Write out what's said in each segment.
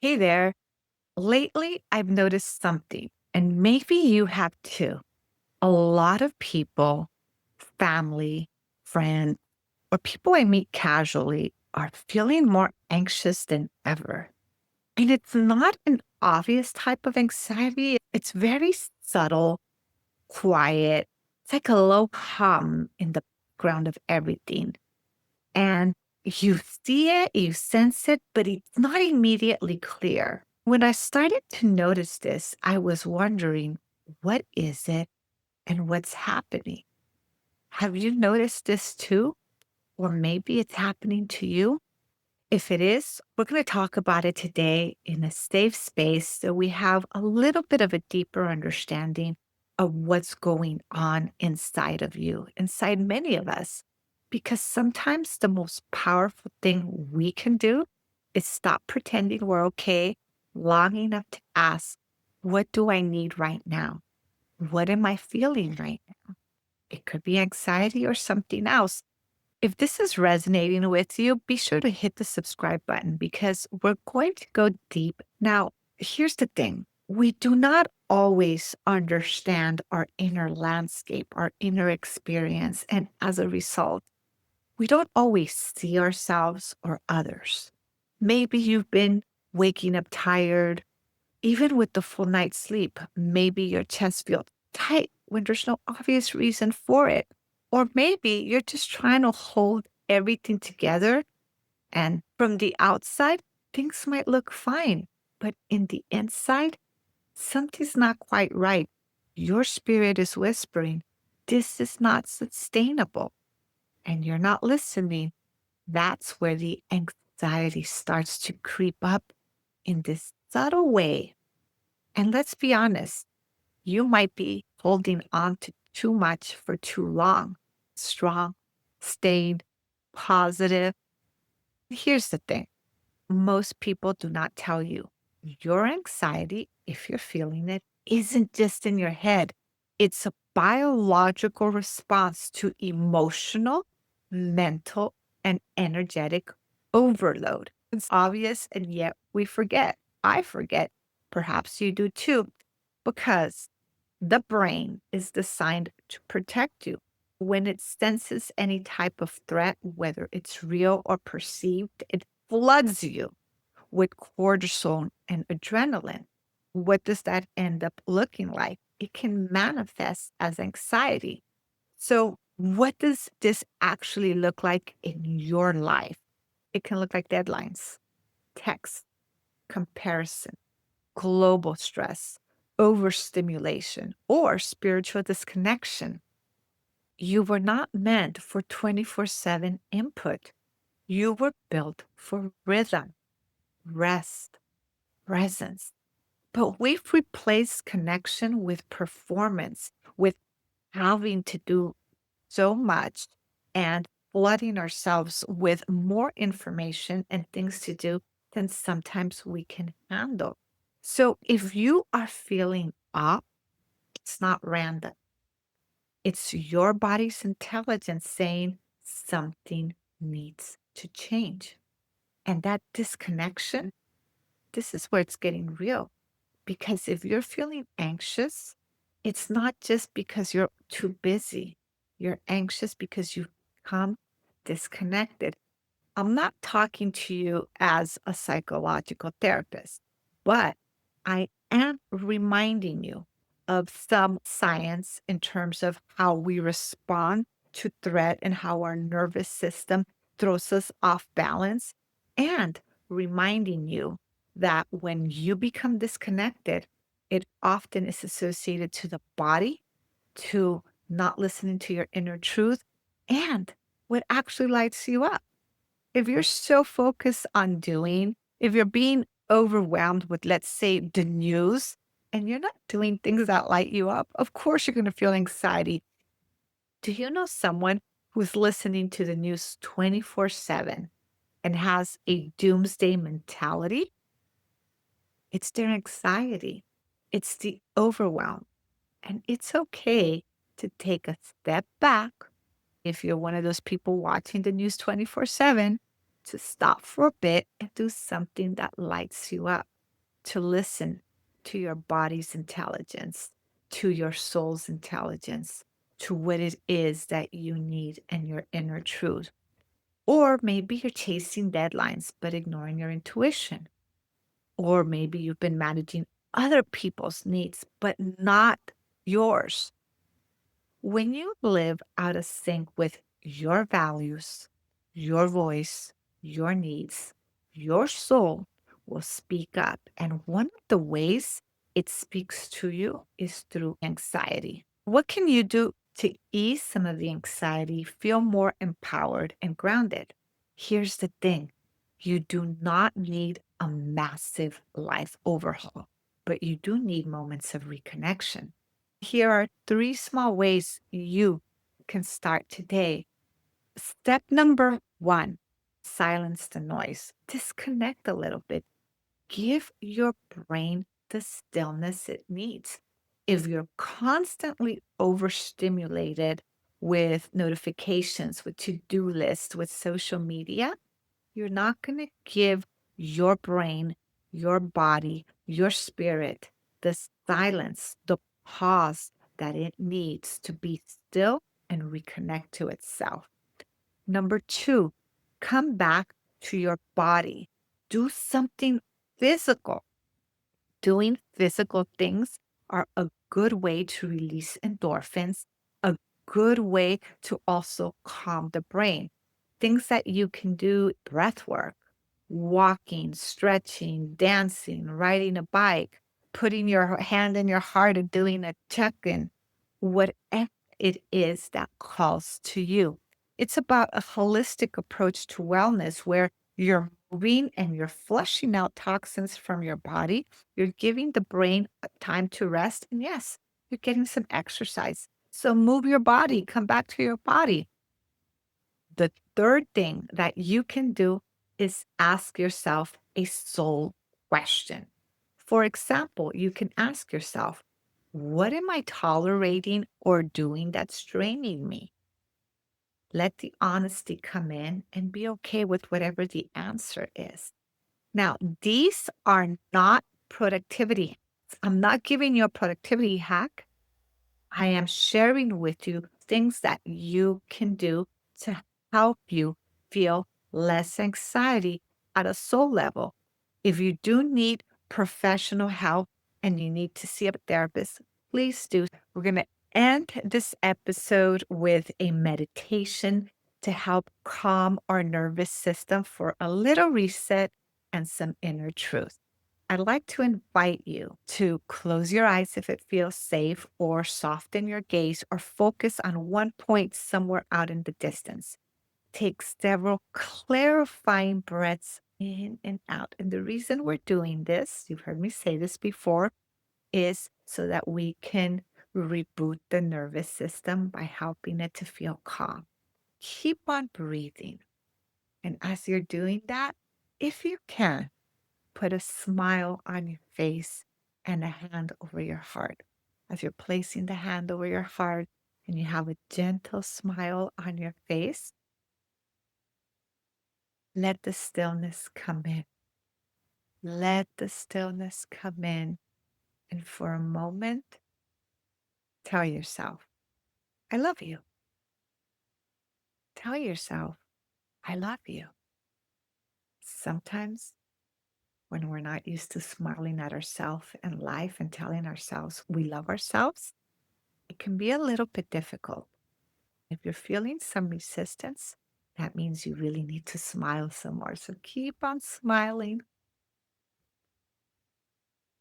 Hey there. Lately, I've noticed something, and maybe you have too. A lot of people, family, friends, or people I meet casually are feeling more anxious than ever. And it's not an obvious type of anxiety, it's very subtle, quiet. It's like a low hum in the background of everything. And you see it, you sense it, but it's not immediately clear. When I started to notice this, I was wondering, what is it and what's happening? Have you noticed this too? Or maybe it's happening to you? If it is, we're going to talk about it today in a safe space so we have a little bit of a deeper understanding of what's going on inside of you, inside many of us. Because sometimes the most powerful thing we can do is stop pretending we're okay long enough to ask, what do I need right now? What am I feeling right now? It could be anxiety or something else. If this is resonating with you, be sure to hit the subscribe button because we're going to go deep. Now, here's the thing. We do not always understand our inner landscape, our inner experience. And as a result, we don't always see ourselves or others. Maybe you've been waking up tired, even with the full night's sleep. Maybe your chest feels tight when there's no obvious reason for it. Or maybe you're just trying to hold everything together. And from the outside, things might look fine. But in the inside, something's not quite right. Your spirit is whispering, this is not sustainable. And you're not listening. That's where the anxiety starts to creep up in this subtle way. And let's be honest, you might be holding on to too much for too long. Strong, stayed, positive. Here's the thing, most people do not tell you your anxiety, if you're feeling it, isn't just in your head. It's a biological response to emotional, mental, and energetic overload. It's obvious, and yet we forget. I forget. Perhaps you do too, because the brain is designed to protect you. When it senses any type of threat, whether it's real or perceived, it floods you with cortisol and adrenaline. What does that end up looking like? It can manifest as anxiety. So, what does this actually look like in your life? It can look like deadlines, text, comparison, global stress, overstimulation, or spiritual disconnection. You were not meant for 24/7 input. You were built for rhythm, rest, presence. But we've replaced connection with performance, with having to do so much and flooding ourselves with more information and things to do than sometimes we can handle. So if you are feeling up, it's not random. It's your body's intelligence saying something needs to change. And that disconnection, this is where it's getting real. Because if you're feeling anxious, it's not just because you're too busy. You're anxious because you've become disconnected. I'm not talking to you as a psychological therapist, but I am reminding you of some science in terms of how we respond to threat and how our nervous system throws us off balance, and reminding you that when you become disconnected, it often is associated to the body, to not listening to your inner truth, and what actually lights you up. If you're so focused on doing, if you're being overwhelmed with, let's say, the news, and you're not doing things that light you up, of course you're going to feel anxiety. Do you know someone who's listening to the news 24/7 and has a doomsday mentality? It's their anxiety, it's the overwhelm. And it's okay to take a step back if you're one of those people watching the news 24/7 to stop for a bit and do something that lights you up, to listen to your body's intelligence, to your soul's intelligence, to what it is that you need and your inner truth. Or maybe you're chasing deadlines but ignoring your intuition. Or maybe you've been managing other people's needs but not yours. When you live out of sync with your values, your voice, your needs, your soul will speak up. And one of the ways it speaks to you is through anxiety. What can you do to ease some of the anxiety, feel more empowered and grounded? Here's the thing, you do not need a massive life overhaul, but you do need moments of reconnection. Here are three small ways you can start today. Step number one, silence the noise. Disconnect a little bit. Give your brain the stillness it needs. If you're constantly overstimulated with notifications, with to do lists, with social media, you're not going to give your brain, your body, your spirit the silence, the pause that it needs to be still and reconnect to itself. Number two, come back to your body. Do something physical. Doing physical things are a good way to release endorphins, a good way to also calm the brain. Things that you can do, breath work, walking, stretching, dancing, riding a bike, putting your hand in your heart and doing a check in, whatever it is that calls to you. It's about a holistic approach to wellness where you're moving and you're flushing out toxins from your body. You're giving the brain a time to rest. And yes, you're getting some exercise. So move your body, come back to your body. The third thing that you can do is ask yourself a soul question. For example, you can ask yourself, what am I tolerating or doing that's draining me? Let the honesty come in and be okay with whatever the answer is. Now, these are not productivity hacks. I'm not giving you a productivity hack. I am sharing with you things that you can do to help you feel less anxiety at a soul level. If you do need professional help and you need to see a therapist, please do. We're going to end this episode with a meditation to help calm our nervous system for a little reset and some inner truth. I'd like to invite you to close your eyes if it feels safe, or soften your gaze, or focus on one point somewhere out in the distance. Take several clarifying breaths in and out. And the reason we're doing this, you've heard me say this before, is so that we can reboot the nervous system by helping it to feel calm. Keep on breathing. And as you're doing that, if you can, put a smile on your face and a hand over your heart. As you're placing the hand over your heart and you have a gentle smile on your face, let the stillness come in. Let the stillness come in. And for a moment, tell yourself, I love you. Tell yourself, I love you. Sometimes when we're not used to smiling at ourselves and life and telling ourselves we love ourselves, it can be a little bit difficult. If you're feeling some resistance, that means you really need to smile some more. So keep on smiling.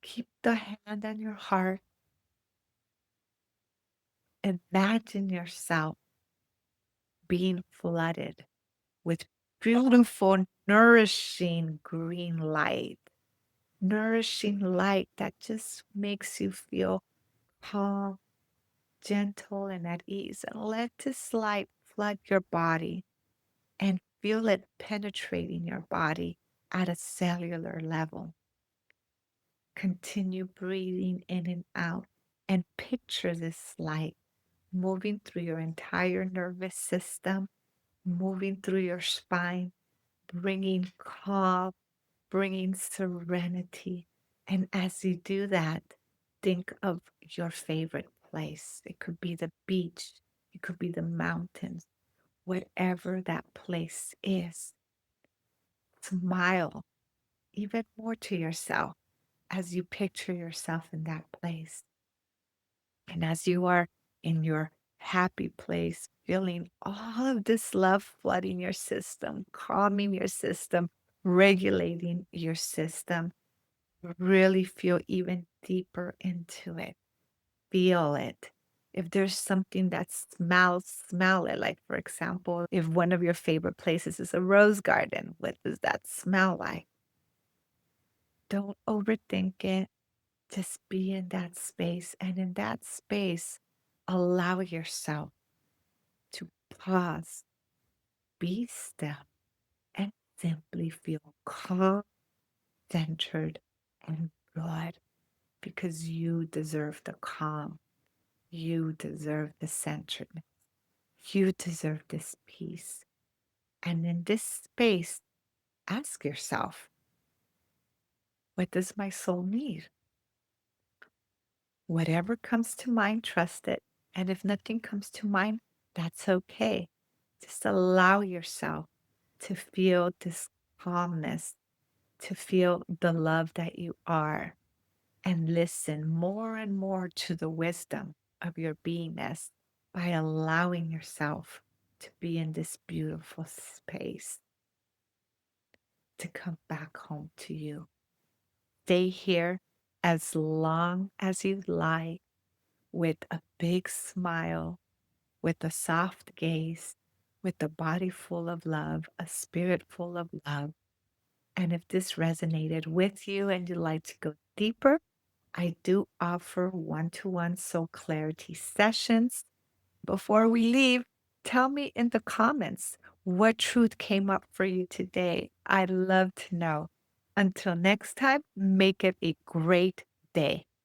Keep the hand on your heart. Imagine yourself being flooded with beautiful, nourishing green light. Nourishing light that just makes you feel calm, gentle, and at ease. And let this light flood your body and feel it penetrating your body at a cellular level. Continue breathing in and out and picture this light moving through your entire nervous system, moving through your spine, bringing calm, bringing serenity. And as you do that, think of your favorite place. It could be the beach, it could be the mountains, whatever that place is. Smile even more to yourself as you picture yourself in that place. And as you are in your happy place, feeling all of this love flooding your system, calming your system, regulating your system, really feel even deeper into it. Feel it. If there's something that smells, smell it. Like, for example, if one of your favorite places is a rose garden, what does that smell like? Don't overthink it. Just be in that space. And in that space, allow yourself to pause, be still, and simply feel calm, centered, and good because you deserve the calm. You deserve the centeredness. You deserve this peace. And in this space, ask yourself, what does my soul need? Whatever comes to mind, trust it. And if nothing comes to mind, that's okay. Just allow yourself to feel this calmness, to feel the love that you are, and listen more and more to the wisdom of your beingness by allowing yourself to be in this beautiful space, to come back home to you. Stay here as long as you like with a big smile, with a soft gaze, with a body full of love, a spirit full of love. And if this resonated with you and you'd like to go deeper, I do offer one-to-one soul clarity sessions. Before we leave, tell me in the comments what truth came up for you today. I'd love to know. Until next time, make it a great day.